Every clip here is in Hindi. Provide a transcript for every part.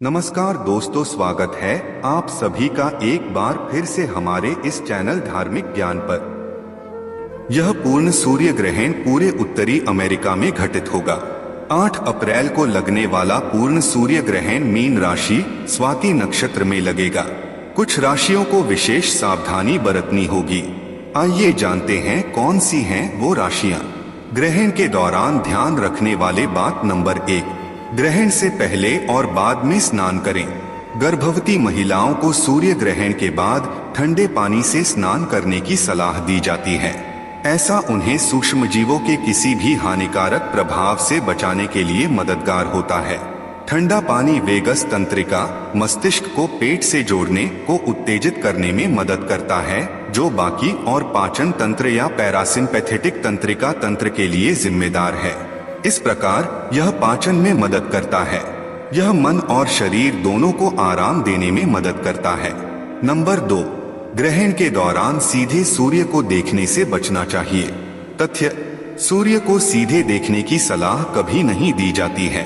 नमस्कार दोस्तों, स्वागत है आप सभी का एक बार फिर से हमारे इस चैनल धार्मिक ज्ञान पर। यह पूर्ण सूर्य ग्रहण पूरे उत्तरी अमेरिका में घटित होगा। 8 अप्रैल को लगने वाला पूर्ण सूर्य ग्रहण मीन राशि स्वाति नक्षत्र में लगेगा। कुछ राशियों को विशेष सावधानी बरतनी होगी। आइए जानते हैं कौन सी हैं वो राशियां। ग्रहण के दौरान ध्यान रखने वाले बात नंबर 1, ग्रहण से पहले और बाद में स्नान करें। गर्भवती महिलाओं को सूर्य ग्रहण के बाद ठंडे पानी से स्नान करने की सलाह दी जाती है। ऐसा उन्हें सूक्ष्मजीवों के किसी भी हानिकारक प्रभाव से बचाने के लिए मददगार होता है। ठंडा पानी वेगस तंत्रिका, मस्तिष्क को पेट से जोड़ने को उत्तेजित करने में मदद करता है, जो बाकी और पाचन तंत्र या पैरासिम्पैथेटिक तंत्रिका तंत्र के लिए जिम्मेदार है। इस प्रकार यह पाचन में मदद करता है। यह मन और शरीर दोनों को आराम देने में मदद करता है। नंबर 2, ग्रहण के दौरान सीधे सूर्य को देखने से बचना चाहिए। तथ्य: सूर्य को सीधे देखने की सलाह कभी नहीं दी जाती है।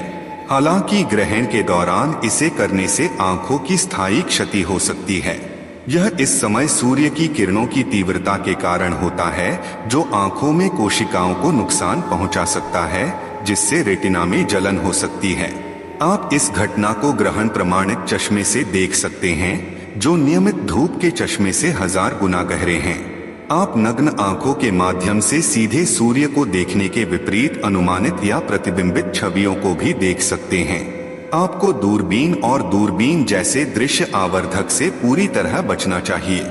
हालांकि ग्रहण के दौरान इसे करने से आंखों की स्थायी क्षति हो सकती है। यह इस समय सूर्य की किरणों की तीव्रता के कारण होता है, जो आंखों में कोशिकाओं को नुकसान पहुंचा सकता है, जिससे रेटिना में जलन हो सकती है। आप इस घटना को ग्रहण प्रमाणित चश्मे से देख सकते हैं, जो नियमित धूप के चश्मे से 1000 गुना गहरे हैं। आप नग्न आंखों के माध्यम से सीधे सूर्य को देखने के विपरीत अनुमानित या प्रतिबिंबित छवियों को भी देख सकते हैं। आपको दूरबीन और दूरबीन जैसे दृश्य आवर्धक से पूरी तरह बचना चाहिए।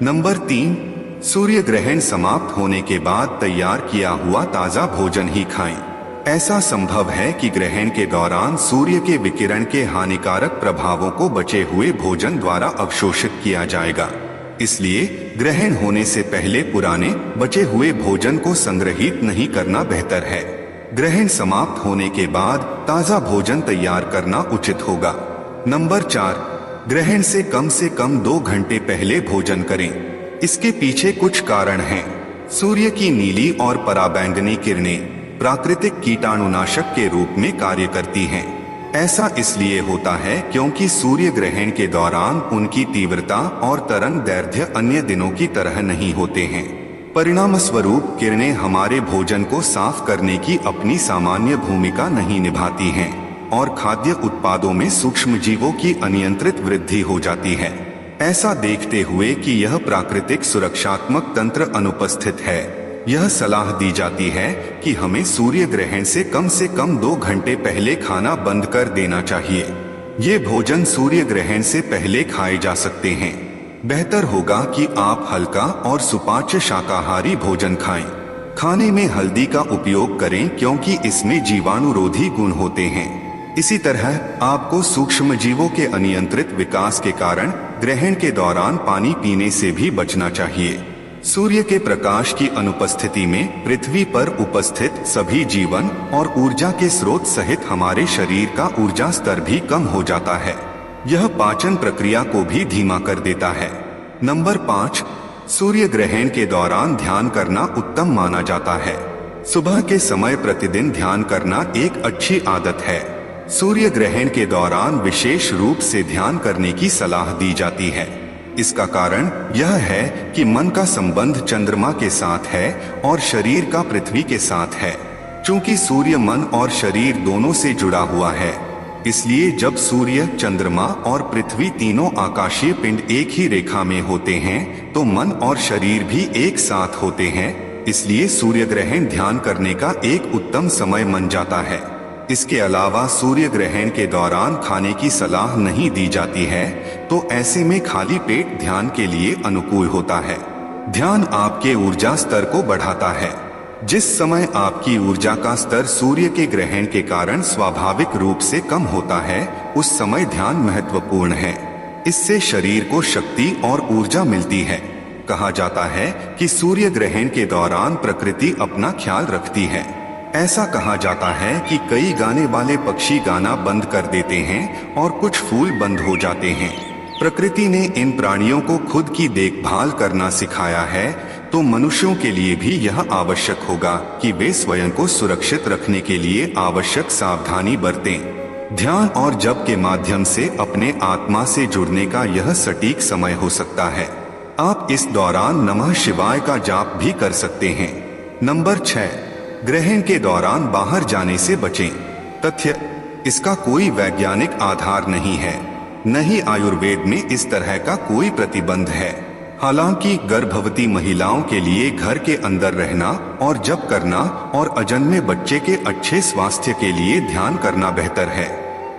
नंबर 3, सूर्य ग्रहण समाप्त होने के बाद तैयार किया हुआ ताज़ा भोजन ही खाएं। ऐसा संभव है कि ग्रहण के दौरान सूर्य के विकिरण के हानिकारक प्रभावों को बचे हुए भोजन द्वारा अवशोषित किया जाएगा। इसलिए ग्रहण होने से पहले पुराने बचे हुए भोजन को संग्रहित नहीं करना बेहतर है। ग्रहण समाप्त होने के बाद ताज़ा भोजन तैयार करना उचित होगा। नंबर 4, ग्रहण से कम 2 घंटे पहले भोजन करें। इसके पीछे कुछ कारण हैं। सूर्य की नीली और पराबैंगनी किरणें प्राकृतिक कीटाणुनाशक के रूप में कार्य करती हैं। ऐसा इसलिए होता है क्योंकि सूर्य ग्रहण के दौरान उनकी तीव्रता और तरंग दैर्ध्य अन्य दिनों की तरह नहीं होते हैं। परिणाम स्वरूप किरणें हमारे भोजन को साफ करने की अपनी सामान्य भूमिका नहीं निभाती हैं और खाद्य उत्पादों में सूक्ष्मजीवों की अनियंत्रित वृद्धि हो जाती है। ऐसा देखते हुए कि यह प्राकृतिक सुरक्षात्मक तंत्र अनुपस्थित है, यह सलाह दी जाती है कि हमें सूर्य ग्रहण से कम 2 घंटे पहले खाना बंद कर देना चाहिए। ये भोजन सूर्य ग्रहण से पहले खाए जा सकते हैं। बेहतर होगा कि आप हल्का और सुपाच्य शाकाहारी भोजन खाएं। खाने में हल्दी का उपयोग करें क्योंकि इसमें जीवाणुरोधी गुण होते हैं। इसी तरह आपको सूक्ष्मजीवों के अनियंत्रित विकास के कारण ग्रहण के दौरान पानी पीने से भी बचना चाहिए। सूर्य के प्रकाश की अनुपस्थिति में पृथ्वी पर उपस्थित सभी जीवन और ऊर्जा के स्रोत सहित हमारे शरीर का ऊर्जा स्तर भी कम हो जाता है। यह पाचन प्रक्रिया को भी धीमा कर देता है। नंबर 5, सूर्य ग्रहण के दौरान ध्यान करना उत्तम माना जाता है। सुबह के समय प्रतिदिन ध्यान करना एक अच्छी आदत है। सूर्य ग्रहण के दौरान विशेष रूप से ध्यान करने की सलाह दी जाती है। इसका कारण यह है कि मन का संबंध चंद्रमा के साथ है और शरीर का पृथ्वी के साथ है। चूंकि सूर्य मन और शरीर दोनों से जुड़ा हुआ है, इसलिए जब सूर्य, चंद्रमा और पृथ्वी तीनों आकाशीय पिंड एक ही रेखा में होते हैं, तो मन और शरीर भी एक साथ होते हैं। इसलिए सूर्य ग्रहण ध्यान करने का एक उत्तम समय बन जाता है। इसके अलावा सूर्य ग्रहण के दौरान खाने की सलाह नहीं दी जाती है, तो ऐसे में खाली पेट ध्यान के लिए अनुकूल होता है। ध्यान आपके ऊर्जा स्तर को बढ़ाता है। जिस समय आपकी ऊर्जा का स्तर सूर्य के ग्रहण के कारण स्वाभाविक रूप से कम होता है, उस समय ध्यान महत्वपूर्ण है। इससे शरीर को शक्ति और ऊर्जा मिलती है। कहा जाता है कि सूर्य ग्रहण के दौरान प्रकृति अपना ख्याल रखती है। ऐसा कहा जाता है कि कई गाने वाले पक्षी गाना बंद कर देते हैं और कुछ फूल बंद हो जाते हैं। प्रकृति ने इन प्राणियों को खुद की देखभाल करना सिखाया है, तो मनुष्यों के लिए भी यह आवश्यक होगा कि वे स्वयं को सुरक्षित रखने के लिए आवश्यक सावधानी बरतें। ध्यान और जप के माध्यम से अपने आत्मा से जुड़ने का यह सटीक समय हो सकता है। आप इस दौरान नमः शिवाय का जाप भी कर सकते हैं। नंबर 6, ग्रहण के दौरान बाहर जाने से बचें। तथ्य, इसका कोई वैज्ञानिक आधार नहीं है, न ही आयुर्वेद में इस तरह का कोई प्रतिबंध है। हालांकि गर्भवती महिलाओं के लिए घर के अंदर रहना और जप करना और अजन्मे बच्चे के अच्छे स्वास्थ्य के लिए ध्यान करना बेहतर है।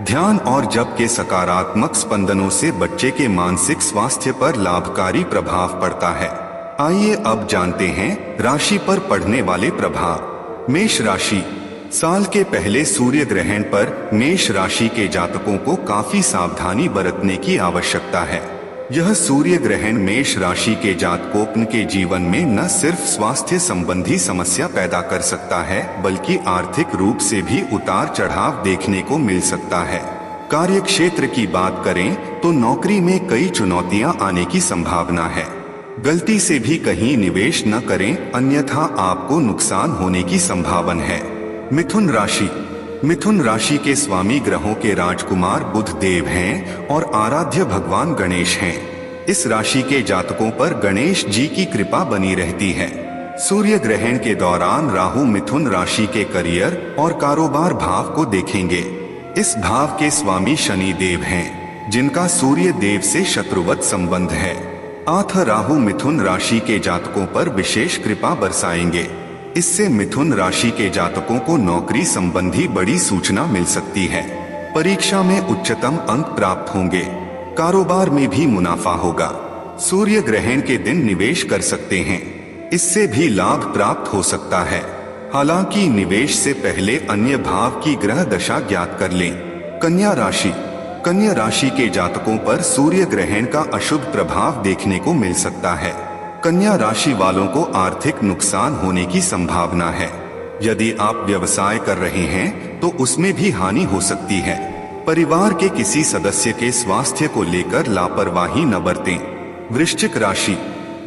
ध्यान और जप के सकारात्मक स्पंदनों से बच्चे के मानसिक स्वास्थ्य पर लाभकारी प्रभाव पड़ता है। आइए अब जानते हैं राशि पर पड़ने वाले प्रभाव। मेष राशि। साल के पहले सूर्य ग्रहण पर मेष राशि के जातकों को काफी सावधानी बरतने की आवश्यकता है। यह सूर्य ग्रहण मेष राशि के जातकों के जीवन में न सिर्फ स्वास्थ्य संबंधी समस्या पैदा कर सकता है, बल्कि आर्थिक रूप से भी उतार चढ़ाव देखने को मिल सकता है। कार्य क्षेत्र की बात करें तो नौकरी में कई चुनौतियां आने की संभावना है। गलती से भी कहीं निवेश न करें, अन्यथा आपको नुकसान होने की संभावना है। मिथुन राशि। मिथुन राशि के स्वामी ग्रहों के राजकुमार बुध देव हैं और आराध्य भगवान गणेश हैं। इस राशि के जातकों पर गणेश जी की कृपा बनी रहती है। सूर्य ग्रहण के दौरान राहु मिथुन राशि के करियर और कारोबार भाव को देखेंगे। इस भाव के स्वामी शनि देव हैं, जिनका सूर्य देव से शत्रुवत संबंध है। राहु मिथुन राशि के जातकों पर विशेष कृपा बरसाएंगे। इससे मिथुन राशि के जातकों को नौकरी संबंधी बड़ी सूचना मिल सकती है। परीक्षा में उच्चतम अंक प्राप्त होंगे। कारोबार में भी मुनाफा होगा। सूर्य ग्रहण के दिन निवेश कर सकते हैं, इससे भी लाभ प्राप्त हो सकता है। हालांकि निवेश से पहले अन्य भाव की ग्रह दशा ज्ञात कर लें। कन्या राशि। कन्या राशि के जातकों पर सूर्य ग्रहण का अशुभ प्रभाव देखने को मिल सकता है। कन्या राशि वालों को आर्थिक नुकसान होने की संभावना है। यदि आप व्यवसाय कर रहे हैं तो उसमें भी हानि हो सकती है। परिवार के किसी सदस्य के स्वास्थ्य को लेकर लापरवाही न बरतें। वृश्चिक राशि।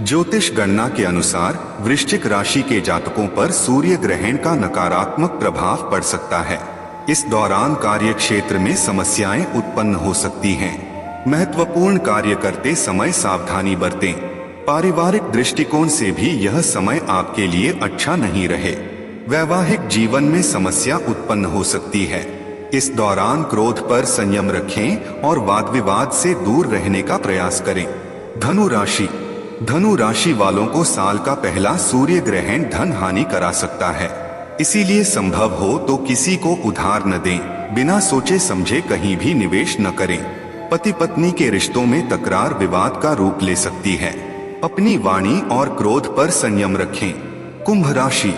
ज्योतिष गणना के अनुसार वृश्चिक राशि के जातकों पर सूर्य ग्रहण का नकारात्मक प्रभाव पड़ सकता है। इस दौरान कार्य क्षेत्र में समस्याएं उत्पन्न हो सकती हैं। महत्वपूर्ण कार्य करते समय सावधानी बरतें। पारिवारिक दृष्टिकोण से भी यह समय आपके लिए अच्छा नहीं रहे। वैवाहिक जीवन में समस्या उत्पन्न हो सकती है। इस दौरान क्रोध पर संयम रखें और वाद विवाद से दूर रहने का प्रयास करें। धनु राशि। धनु राशि वालों को साल का पहला सूर्य ग्रहण धन हानि करा सकता है। इसीलिए संभव हो तो किसी को उधार न दें। बिना सोचे समझे कहीं भी निवेश न करें। पति पत्नी के रिश्तों में तकरार विवाद का रूप ले सकती है। अपनी वाणी और क्रोध पर संयम रखें। कुंभ राशि।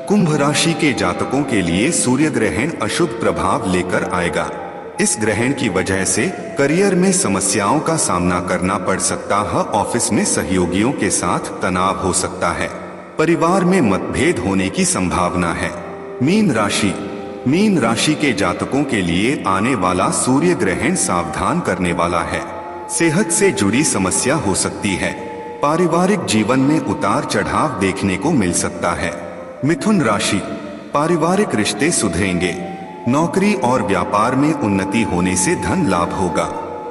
कुंभ राशि के जातकों के लिए सूर्य ग्रहण अशुभ प्रभाव लेकर आएगा। इस ग्रहण की वजह से करियर में समस्याओं का सामना करना पड़ सकता है। ऑफिस में सहयोगियों के साथ तनाव हो सकता है। परिवार में मतभेद होने की संभावना है। मीन राशि। मीन राशि के जातकों के लिए आने वाला सूर्य ग्रहण सावधान करने वाला है। सेहत से जुड़ी समस्या हो सकती है। पारिवारिक जीवन में उतार चढ़ाव देखने को मिल सकता है। मिथुन राशि। पारिवारिक रिश्ते सुधरेंगे। नौकरी और व्यापार में उन्नति होने से धन लाभ होगा।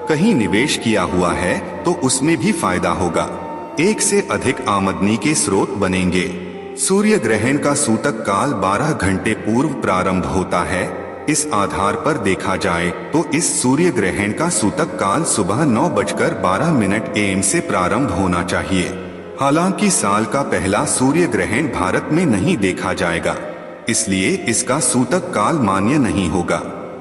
कहीं निवेश किया हुआ है तो उसमें भी फायदा होगा। एक से अधिक आमदनी के स्रोत बनेंगे। सूर्य ग्रहण का सूतक काल 12 घंटे पूर्व प्रारंभ होता है। इस आधार पर देखा जाए तो इस सूर्य ग्रहण का सूतक काल सुबह 9:12 AM से प्रारंभ होना चाहिए। हालांकि साल का पहला सूर्य ग्रहण भारत में नहीं देखा जाएगा, इसलिए इसका सूतक काल मान्य नहीं होगा।